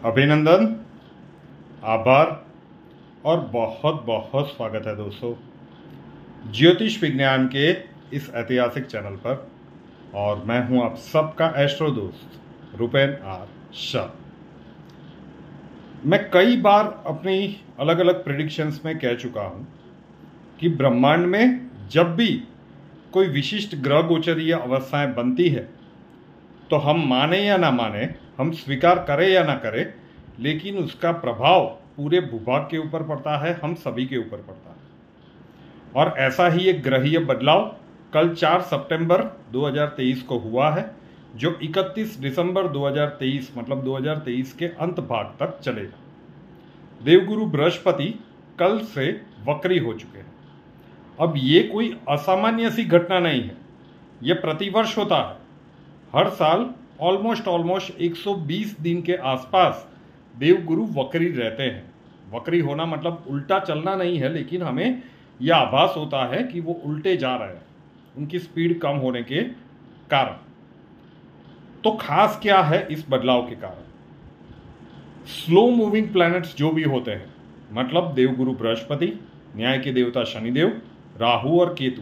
अभिनंदन, आभार और बहुत बहुत स्वागत है दोस्तों ज्योतिष विज्ञान के इस ऐतिहासिक चैनल पर। और मैं हूं आप सबका एस्ट्रो दोस्त रुपेन आर शाह। मैं कई बार अपनी अलग अलग प्रेडिक्शंस में कह चुका हूं कि ब्रह्मांड में जब भी कोई विशिष्ट ग्रह गोचरीय अवस्थाएं बनती है तो हम माने या ना माने, हम स्वीकार करें या ना करें, लेकिन उसका प्रभाव पूरे भूभाग के ऊपर पड़ता है, हम सभी के ऊपर पड़ता है। और ऐसा ही एक ग्रहीय बदलाव कल 4 सितंबर 2023 को हुआ है, जो 31 दिसंबर 2023 मतलब 2023 के अंत भाग तक चलेगा। देवगुरु बृहस्पति कल से वक्री हो चुके हैं। अब ये कोई असामान्य सी घटना नहीं है, ये प्रतिवर्ष होता है। हर साल ऑलमोस्ट 120 दिन के आसपास देवगुरु वक्री रहते हैं। वक्री होना मतलब उल्टा चलना नहीं है, लेकिन हमें यह आभास होता है कि वो उल्टे जा रहे हैं, उनकी स्पीड कम होने के कारण। तो खास क्या है इस बदलाव के कारण? स्लो मूविंग प्लैनेट्स जो भी होते हैं, मतलब देवगुरु बृहस्पति, न्याय के देवता शनिदेव, राहु और केतु,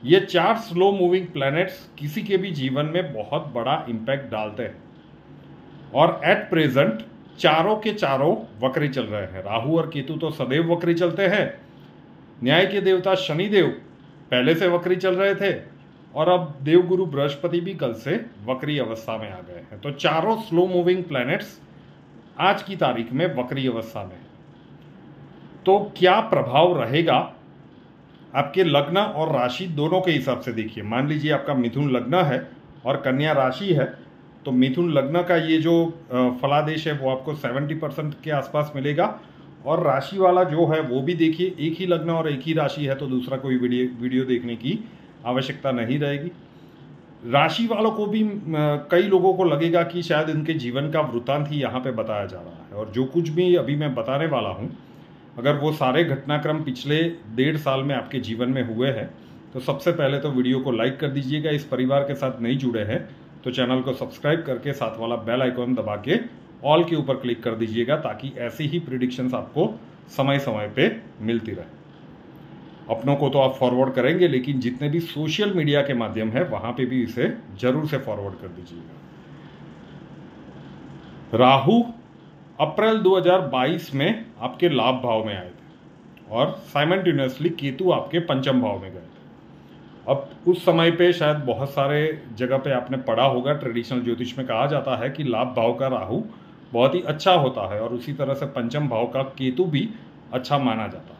ये 4 स्लो मूविंग प्लैनेट्स किसी के भी जीवन में बहुत बड़ा इंपैक्ट डालते हैं। और एट प्रेजेंट चारों के चारों वक्री चल रहे हैं। राहु और केतु तो सदैव वक्री चलते हैं। न्याय के देवता शनिदेव पहले से वक्री चल रहे थे, और अब देवगुरु बृहस्पति भी कल से वक्री अवस्था में आ गए हैं। तो चारों स्लो मूविंग प्लैनेट्स आज की तारीख में वक्री अवस्था में है। तो क्या प्रभाव रहेगा आपके लग्न और राशि दोनों के हिसाब से? देखिए, मान लीजिए आपका मिथुन लग्न है और कन्या राशि है, तो मिथुन लग्न का ये जो फलादेश है वो आपको 70% के आसपास मिलेगा। और राशि वाला जो है वो भी देखिए, एक ही लग्न और एक ही राशि है तो दूसरा कोई वीडियो देखने की आवश्यकता नहीं रहेगी। राशि वालों को भी कई लोगों को लगेगा कि शायद इनके जीवन का वृत्तांत ही यहाँ पे बताया जा रहा है। और जो कुछ भी अभी मैं बताने वाला हूँ, अगर वो सारे घटनाक्रम पिछले 1.5 साल में आपके जीवन में हुए हैं तो सबसे पहले तो वीडियो को लाइक कर दीजिएगा। इस परिवार के साथ नहीं जुड़े हैं तो चैनल को सब्सक्राइब करके साथ वाला बेल आइकॉन दबा के ऑल के ऊपर क्लिक कर दीजिएगा, ताकि ऐसी ही प्रिडिक्शंस आपको समय समय पे मिलती रहे। अपनों को तो आप फॉरवर्ड करेंगे, लेकिन जितने भी सोशल मीडिया के माध्यम है वहां पे भी इसे जरूर से फॉरवर्ड कर दीजिएगा। राहु अप्रैल 2022 में आपके लाभ भाव में आए थे और साइमल्टेनियसली केतु आपके पंचम भाव में गए थे। अब उस समय पे शायद बहुत सारे जगह पे आपने पढ़ा होगा, ट्रेडिशनल ज्योतिष में कहा जाता है कि लाभ भाव का राहु बहुत ही अच्छा होता है और उसी तरह से पंचम भाव का केतु भी अच्छा माना जाता है।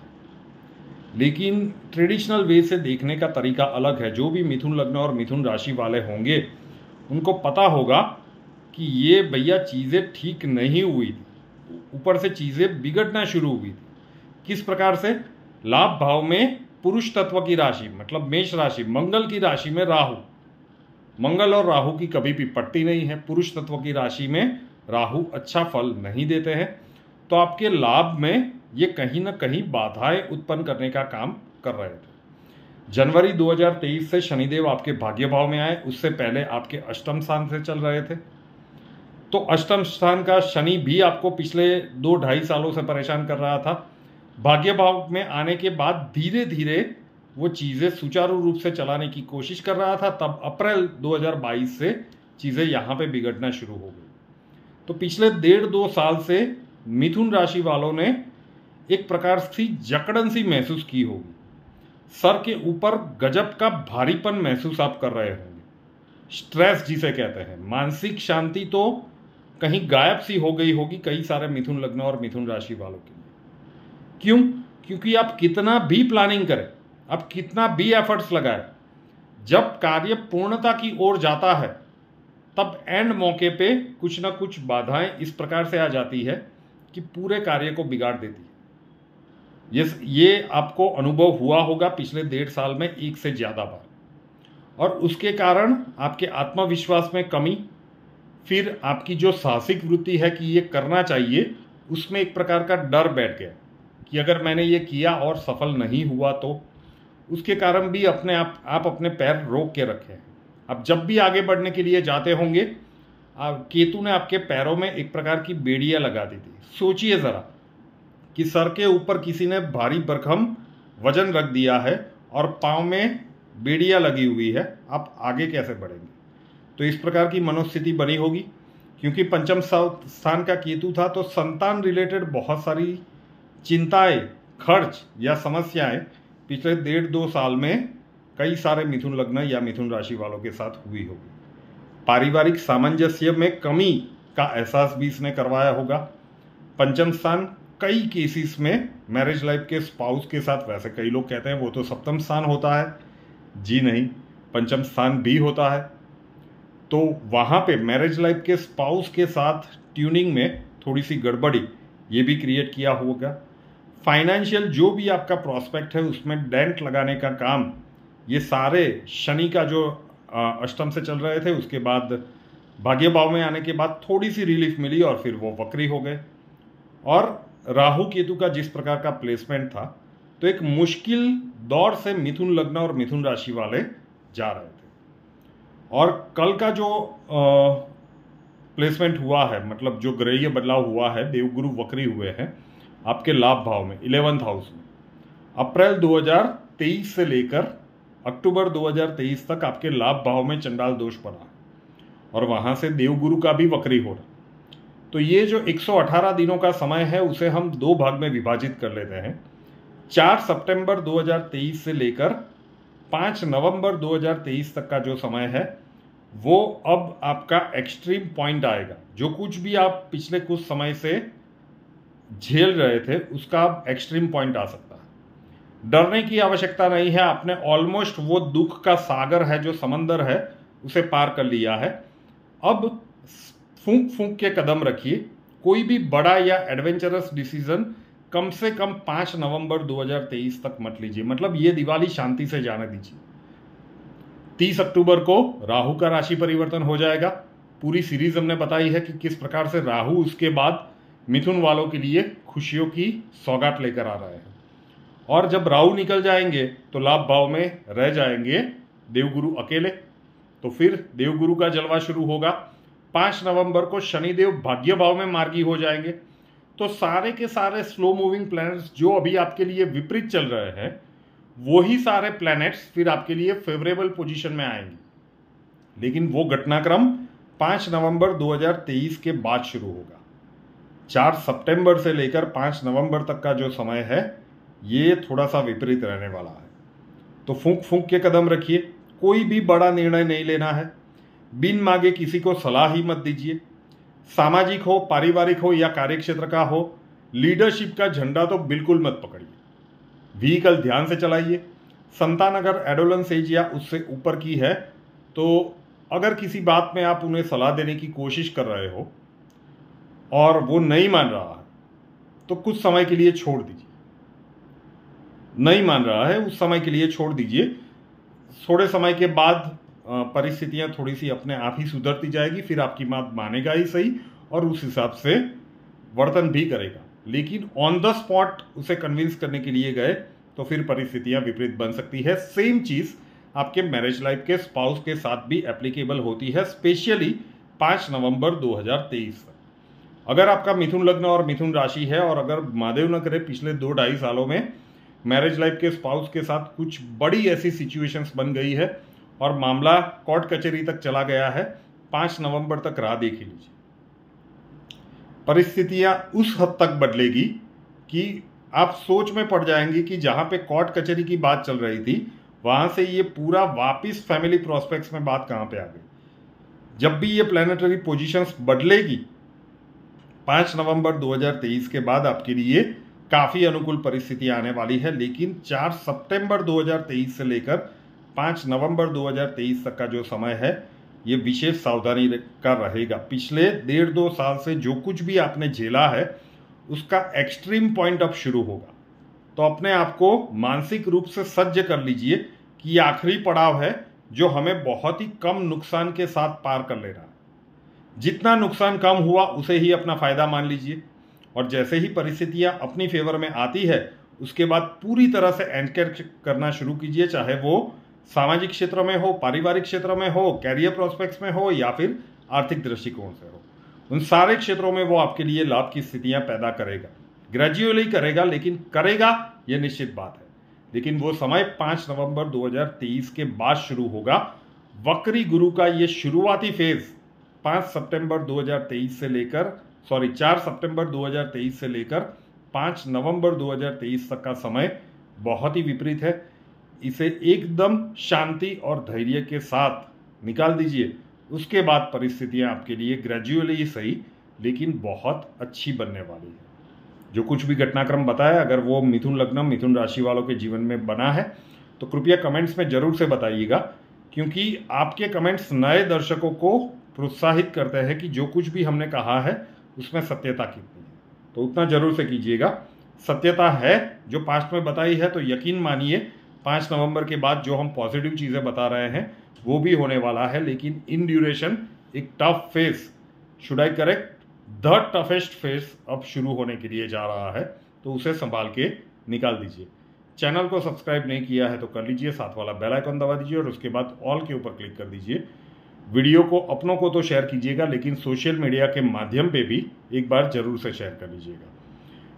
लेकिन ट्रेडिशनल वे से देखने का तरीका अलग है। जो भी मिथुन लग्न और मिथुन राशि वाले होंगे उनको पता होगा कि ये भैया चीज़ें ठीक नहीं हुई थी, ऊपर से चीज़ें बिगड़ना शुरू हुई थी। किस प्रकार से? लाभ भाव में पुरुष तत्व की राशि मतलब मेष राशि, मंगल की राशि में राहु, मंगल और राहु की कभी भी पट्टी नहीं है। पुरुष तत्व की राशि में राहु अच्छा फल नहीं देते हैं, तो आपके लाभ में ये कहीं ना कहीं बाधाएं उत्पन्न करने का काम कर रहे थे। जनवरी 2023 से शनिदेव आपके भाग्य भाव में आए, उससे पहले आपके अष्टम स्थान से चल रहे थे। तो अष्टम स्थान का शनि भी आपको पिछले 2-2.5 सालों से परेशान कर रहा था। भाग्य भाव में आने के बाद धीरे धीरे वो चीज़ें सुचारू रूप से चलाने की कोशिश कर रहा था। तब अप्रैल 2022 से चीज़ें यहाँ पे बिगड़ना शुरू हो गई। तो पिछले 1.5-2 साल से मिथुन राशि वालों ने एक प्रकार से जकड़न सी महसूस की होगी। सर के ऊपर गजब का भारीपन महसूस आप कर रहे होंगे। स्ट्रेस जिसे कहते हैं, मानसिक शांति तो कहीं गायब सी हो गई होगी कई सारे मिथुन लग्न और मिथुन राशि वालों के लिए। क्यों? क्योंकि आप कितना भी प्लानिंग करें, आप कितना भी एफर्ट्स लगाएं, जब कार्य पूर्णता की ओर जाता है तब एंड मौके पे कुछ ना कुछ बाधाएं इस प्रकार से आ जाती है कि पूरे कार्य को बिगाड़ देती है। ये आपको अनुभव हुआ होगा पिछले 1.5 साल में एक से ज्यादा बार। और उसके कारण आपके आत्मविश्वास में कमी, फिर आपकी जो साहसिक वृत्ति है कि ये करना चाहिए, उसमें एक प्रकार का डर बैठ गया कि अगर मैंने ये किया और सफल नहीं हुआ तो। उसके कारण भी अपने आप अपने पैर रोक के रखे हैं। अब जब भी आगे बढ़ने के लिए जाते होंगे केतु ने आपके पैरों में एक प्रकार की बेड़ियां लगा दी थी। सोचिए जरा कि सर के ऊपर किसी ने भारी भरकम वजन रख दिया है और पाँव में बेड़ियां लगी हुई है, आप आगे कैसे बढ़ेंगे। तो इस प्रकार की मनोस्थिति बनी होगी। क्योंकि पंचम स्थान का केतु था तो संतान रिलेटेड बहुत सारी चिंताएं, खर्च या समस्याएं पिछले 1.5-2 साल में कई सारे मिथुन लग्न या मिथुन राशि वालों के साथ हुई होगी। पारिवारिक सामंजस्य में कमी का एहसास भी इसने करवाया होगा। पंचम स्थान कई केसेस में मैरिज लाइफ के स्पाउस के साथ, वैसे कई लोग कहते हैं वो तो सप्तम स्थान होता है, जी नहीं, पंचम स्थान भी होता है। तो वहाँ पे मैरिज लाइफ के स्पाउस के साथ ट्यूनिंग में थोड़ी सी गड़बड़ी ये भी क्रिएट किया होगा। फाइनेंशियल जो भी आपका प्रॉस्पेक्ट है उसमें डेंट लगाने का काम, ये सारे शनि का जो अष्टम से चल रहे थे उसके बाद भाग्य भाव में आने के बाद थोड़ी सी रिलीफ मिली और फिर वो वक्री हो गए। और राहु केतु का जिस प्रकार का प्लेसमेंट था तो एक मुश्किल दौर से मिथुन लग्न और मिथुन राशि वाले जा रहे थे। और कल का जो प्लेसमेंट हुआ है, मतलब जो ग्रहीय बदलाव हुआ है, देवगुरु वक्री हुए हैं आपके लाभ भाव में 11th हाउस में। अप्रैल 2023 से लेकर अक्टूबर 2023 तक आपके लाभ भाव में चंडाल दोष पड़ा और वहां से देवगुरु का भी वक्री हो रहा। तो ये जो 118 दिनों का समय है उसे हम 2 भाग में विभाजित कर लेते हैं। 4 सितंबर 2023 से लेकर 5 नवंबर 2023 तक का जो समय है वो अब आपका एक्सट्रीम पॉइंट आएगा। जो कुछ भी आप पिछले कुछ समय से झेल रहे थे उसका अब एक्सट्रीम पॉइंट आ सकता है। डरने की आवश्यकता नहीं है, आपने ऑलमोस्ट वो दुख का सागर है जो समंदर है उसे पार कर लिया है। अब फूंक फूंक के कदम रखिए। कोई भी बड़ा या एडवेंचरस डिसीजन कम से कम 5 नवंबर 2023 तक मत लीजिए, मतलब ये दिवाली शांति से जाने दीजिए। 30 अक्टूबर को राहु का राशि परिवर्तन हो जाएगा। पूरी सीरीज हमने बताई है कि किस प्रकार से राहु उसके बाद मिथुन वालों के लिए खुशियों की सौगात लेकर आ रहे हैं। और जब राहु निकल जाएंगे तो लाभ भाव में रह जाएंगे देवगुरु अकेले। तो फिर देवगुरु का जलवा शुरू होगा। 5 नवंबर को शनिदेव भाग्य भाव में मार्गी हो जाएंगे। तो सारे के सारे स्लो मूविंग प्लैनेट्स जो अभी आपके लिए विपरीत चल रहे हैं वही सारे प्लैनेट्स फिर आपके लिए फेवरेबल पोजीशन में आएंगे। लेकिन वो घटनाक्रम 5 नवंबर 2023 के बाद शुरू होगा। 4 सितंबर से लेकर 5 नवंबर तक का जो समय है ये थोड़ा सा विपरीत रहने वाला है। तो फूंक फूंक के कदम रखिए। कोई भी बड़ा निर्णय नहीं लेना है। बिन मांगे किसी को सलाह ही मत दीजिए। सामाजिक हो, पारिवारिक हो या कार्यक्षेत्र का हो, लीडरशिप का झंडा तो बिल्कुल मत पकड़िए। व्हीकल ध्यान से चलाइए। संतान अगर एडोलेंस एज या उससे ऊपर की है तो अगर किसी बात में आप उन्हें सलाह देने की कोशिश कर रहे हो और वो नहीं मान रहा है तो कुछ समय के लिए छोड़ दीजिए। नहीं मान रहा है उस समय के लिए छोड़ दीजिए। थोड़े समय के बाद परिस्थितियां थोड़ी सी अपने आप ही सुधरती जाएगी, फिर आपकी बात मानेगा ही सही और उस हिसाब से वर्तन भी करेगा। लेकिन ऑन द स्पॉट उसे कन्विंस करने के लिए गए तो फिर परिस्थितियां विपरीत बन सकती है। सेम चीज आपके मैरिज लाइफ के स्पाउस के साथ भी एप्लीकेबल होती है, स्पेशली 5 नवंबर 2023 तक। अगर आपका मिथुन लग्न और मिथुन राशि है और अगर महादेव न करे पिछले 2-2.5 सालों में मैरिज लाइफ के स्पाउस के साथ कुछ बड़ी ऐसी सिचुएशंस बन गई है और मामला कोर्ट कचहरी तक चला गया है, 5 नवंबर तक राह देख लीजिए। परिस्थितियां उस हद तक बदलेगी कि आप सोच में पड़ जाएंगे कि जहां पे कोर्ट कचहरी की बात चल रही थी वहां से ये पूरा वापिस फैमिली प्रोस्पेक्ट्स में बात कहां पे आ गई। जब भी ये प्लैनेटरी पोजीशंस बदलेगी 5 नवंबर 2023 के बाद आपके लिए काफी अनुकूल परिस्थितियां आने वाली है। लेकिन 4 सितंबर 2023 से लेकर 5 नवंबर 2023 तक का जो समय है ये विशेष सावधानी का रहेगा। पिछले 1.5-2 साल से जो कुछ भी आपने झेला है उसका एक्सट्रीम पॉइंट अब शुरू होगा। तो अपने आप को मानसिक रूप से सज्ज कर लीजिए कि ये आखिरी पड़ाव है जो हमें बहुत ही कम नुकसान के साथ पार कर लेना है। जितना नुकसान कम हुआ उसे ही अपना फायदा मान लीजिए और जैसे ही परिस्थितियां अपनी फेवर में आती है उसके बाद पूरी तरह से एंकर करना शुरू कीजिए, चाहे वो सामाजिक क्षेत्र में हो, पारिवारिक क्षेत्र में हो, कैरियर प्रोस्पेक्ट्स में हो या फिर आर्थिक दृष्टिकोण से हो, उन सारे क्षेत्रों में वो आपके लिए लाभ की स्थितियां पैदा करेगा। ग्रेजुअली करेगा, लेकिन करेगा यह निश्चित बात है। लेकिन वो समय 5 नवंबर 2023 के बाद शुरू होगा। वक्री गुरु का ये शुरुआती फेज 4 सितंबर 2023 से लेकर 5 नवंबर 2023 तक का समय बहुत ही विपरीत है। इसे एकदम शांति और धैर्य के साथ निकाल दीजिए। उसके बाद परिस्थितियां आपके लिए ग्रेजुअली ही सही लेकिन बहुत अच्छी बनने वाली है। जो कुछ भी घटनाक्रम बताया, अगर वो मिथुन लग्न, मिथुन राशि वालों के जीवन में बना है तो कृपया कमेंट्स में जरूर से बताइएगा, क्योंकि आपके कमेंट्स नए दर्शकों को प्रोत्साहित करते हैं कि जो कुछ भी हमने कहा है उसमें सत्यता कितनी है। तो उतना जरूर से कीजिएगा। सत्यता है जो पास्ट में बताई है, तो यकीन मानिए 5 नवंबर के बाद जो हम पॉजिटिव चीज़ें बता रहे हैं वो भी होने वाला है। लेकिन इन ड्यूरेशन एक tough phase, should I correct, the toughest phase अब शुरू होने के लिए जा रहा है, तो उसे संभाल के निकाल दीजिए। चैनल को सब्सक्राइब नहीं किया है तो कर लीजिए, साथ वाला बेल आइकन दबा दीजिए और उसके बाद ऑल के ऊपर क्लिक कर दीजिए। वीडियो को अपनों को तो शेयर कीजिएगा, लेकिन सोशल मीडिया के माध्यम पे भी एक बार जरूर से शेयर कर लीजिएगा।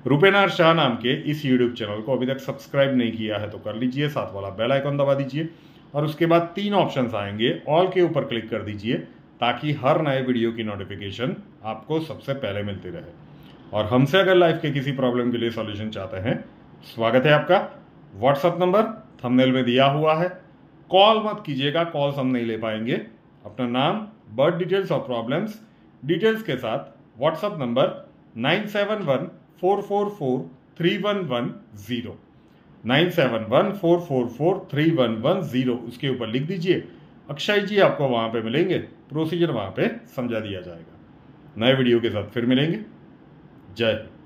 रूपेनार शाह नाम के इस यूट्यूब चैनल को अभी तक सब्सक्राइब नहीं किया है तो कर लीजिए, साथ वाला बेल आइकन दबा दीजिए और उसके बाद 3 ऑप्शंस आएंगे, ऑल के ऊपर क्लिक कर दीजिए ताकि हर नए वीडियो की नोटिफिकेशन आपको सबसे पहले मिलती रहे। और हमसे अगर लाइफ के किसी प्रॉब्लम के लिए सॉल्यूशन चाहते हैं, स्वागत है आपका। व्हाट्सएप नंबर थंबनेल में दिया हुआ है। कॉल मत कीजिएगा, कॉल्स हम नहीं ले पाएंगे। अपना नाम, बर्थ डिटेल्स और प्रॉब्लम्स डिटेल्स के साथ व्हाट्सएप नंबर 9714443110 9714443110 उसके ऊपर लिख दीजिए। अक्षय जी आपको वहां पे मिलेंगे, प्रोसीजर वहां पे समझा दिया जाएगा। नए वीडियो के साथ फिर मिलेंगे। जय हिंद।